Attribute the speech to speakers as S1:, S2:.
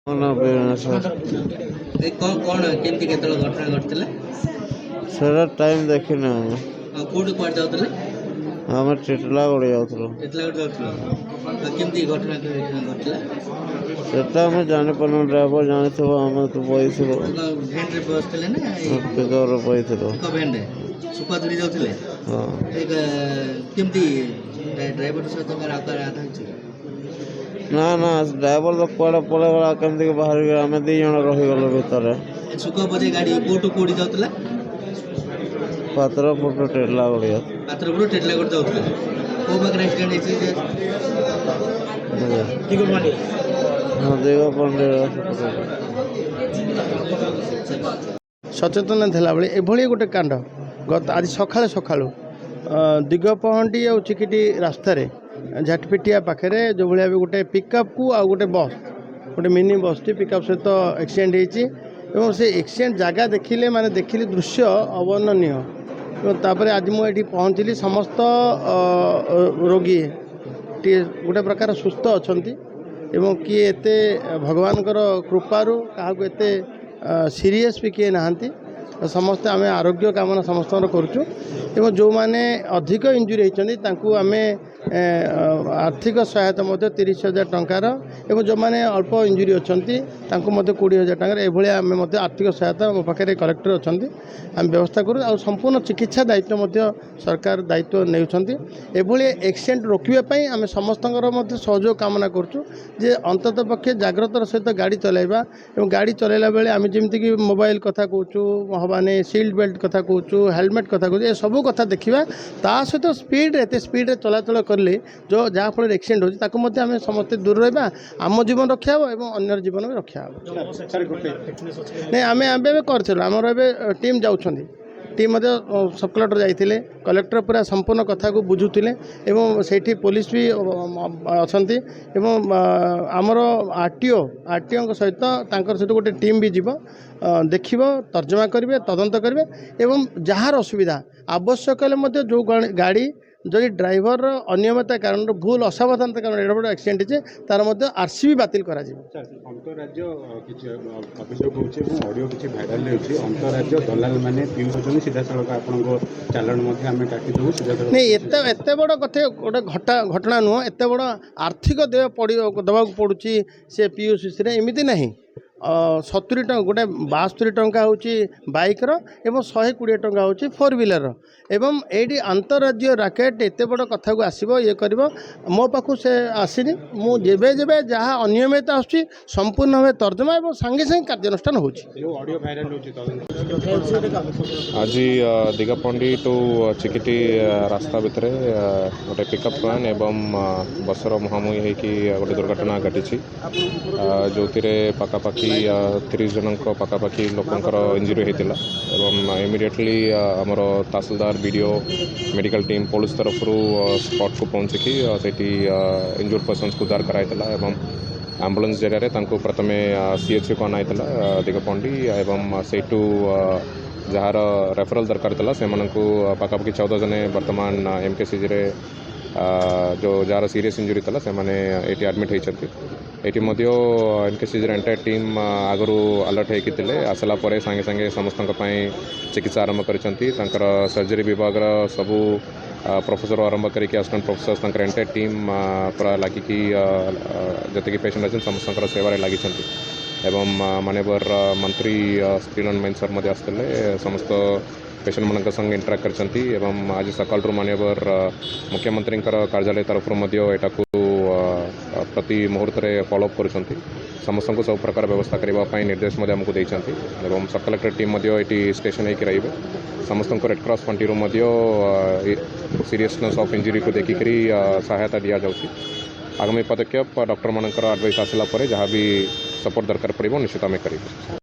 S1: कौन केमती केतल घटना घटला
S2: सेटा टाइम देखिन
S1: कोड कुआड जाउतले
S2: आम टिटला गड़ी जाऊँ
S1: केतला गड जाउतलो केमती घटना घटला
S2: सेटा आम जानी पार्न ड्राइवर जानी आम तो बही
S1: भेन रे बसतले ना
S2: पिकअप बही
S1: को भेन रे सुपा धरी जाउतले
S2: हाँ
S1: एक केमती ड्राइवर सहित कार आकार आधा छि
S2: ना ना ड्राइवर तो कड़े पड़ेगा कमी बाहर आम दी जन रहीगल भितर
S1: सुख बजे गाड़ी कोटू कोडी जाउतला
S2: पात्र फोटो टेटला गड़ी
S1: पात्रपुर टेटला गड जाउतला को बकरा एक्सीडेंट ହେଇଛି की गुड मॉर्निंग
S2: हाँ दिग पंडे
S3: सचेतन थिला बेले एभली गोटे कांड गत आज सकाଳେ सकाळु दिगपहंडी आ चिकिटी रास्तार झाटपिटिया पाखे जो भाया भी गोटे पिकअप को आ गोटे बस गोटे मिनी बस टी पिकअप सहित एक्सीडेंट होती से एक्सीडेंट जगह देखिले माने देखिली दृश्य अवर्णनीय तापर आज मुझे पहुँचली समस्त रोगी टी गोटे प्रकार सुस्थ अच्छा किए एते भगवान कृपारू क्या सीरीयस भी किए नहांती समस्ते आम आरोग्य कामना समस्त करुँ जो मैंने अधिक इंजुरी होती आम आर्थिक सहायता 30,000 टंकार एवं जो मैंने अल्प इंजुरी अच्छा 20,000 टंकार ये आम आर्थिक सहायता मो पाखे कलेक्टर अच्छा आम व्यवस्था करूँ आ संपूर्ण चिकित्सा दायित्व सरकार दायित्व नहीं एक्सीडेंट रोकने आम समस्त सहयोग कामना करुँ जे अंतत पक्षे जाग्रतर सहित गाड़ी चलाइबा एवं गाड़ी चलाइला बेले आम जमीक मोबाइल कथा कहूँ हवाने सीट बेल्ट कथा कहूँ हेलमेट कथा कहूँ ये सब कथा देखा ता सहित स्पीड एत स्पीड चलाचल कले जो जहाँफल एक्सीडेंट होती आम समस्ते दूर रहा आम जीवन रक्षा हो और अन्य जीवन भी रक्षा हो नहीं आम करूँ आमर टीम जाऊँ टीम सब कलेक्टर जाते कलेक्टर पूरा संपूर्ण कथा को बुझुले एवं से पुलिस भी अच्छा आमर आरटीओ सहित सहित गोटे टीम भी जीव देख तर्जमा करेंगे तदंत करेंगे एवं जार असुविधा आवश्यक जो गाड़ी जदि ड्राइवर अनियमित कारण भूल असावधानता कारण एड बड़ एक्सीडेंट है तार आरसी भी बातिल करा
S4: अंतराज्य अभियोग होडियो किसी भाइराल होती अंतराज्य दलाल मैंने पियूष होती सीधा सड़क आपको चालाण आम काटिदेबू सीधा सड़क
S3: नहीं एत बड़ कथा गोटे घटना नुह एत बड़ आर्थिक देय देवा पड़ुची से पीयूष एमती नहीं 70 टଙ୍କା गोटे 72 टଙ୍କା होची बाइक रो एवं 120 टଙ୍କା होची 4 व्हीलर रो एवं एडी अंतरराज्य राकेट एते बड़ कथा को आसीबो ये करबो मो पाखु से आसीनी मु जेबे जेबे जहाँ अनियमित आछी संपूर्ण भाव तर्जमा एवं संगे संगे कार्यानुष्ठान होची
S4: ऑडियो भाइराल होची
S5: आज दिगपंडी टू चिकिटी रास्ता भितर गोटे पिकअप वैन एवं बसर मुहांमुही होगी गोटे दुर्घटना घटी जो पाखापाखि 30 जन पाखापाखि लोकंर इंजुरी होता एवं इमिडिएटली आमर तहसीलदार बीडीओ मेडिकल टीम पुलिस तरफ स्पॉट को पहुँचिकी से इंजुर्ड पर्सन्स को उद्धार कराइला एवं एम्बुलेंस जरिए प्रथमे सीएचसी को अनाइला दिगपंडी एवं सेठू जार रेफरल दरकार था से पाखापाखि 14 जने वर्तमान एमकेसीजी जो जार सीरीयस इंजुरी था से मैंने एडमिट होती ये एमकेसीजी एंटायर टीम आगु अलर्ट होते आसला सांगे सांगे समस्त चिकित्सा आरंभ कर सर्जरी विभाग सबू प्रोफेसर आरंभ करके असिस्टेंट प्रोफेसर एंटायर टीम पूरा लगिकी जी पेशेंट अच्छे समस्त सेवार लगी एवं मानवर मंत्री स्त्रीलन मैन सर आसते समस्त पेशेंट मान संग इंटराक्ट कर आज सकाल मानवर मुख्यमंत्री कार्यालय तरफ यहाँ प्रति मुहूर्त फॉलोअप कर समस्त को सब प्रकार व्यवस्था करने निर्देश आमको देते सब कलेक्टर टीम ये स्टेशन होकर रे समस्त को रेड क्रॉस फंटी सीरीयसनेस ऑफ इंजुरी को देखिक सहायता दि जाऊँगी आगामी पदक्षेप डॉक्टर मान एडवाइस आसला जहाँ भी सपोर्ट दरकार पड़ो निश्चित आम करें।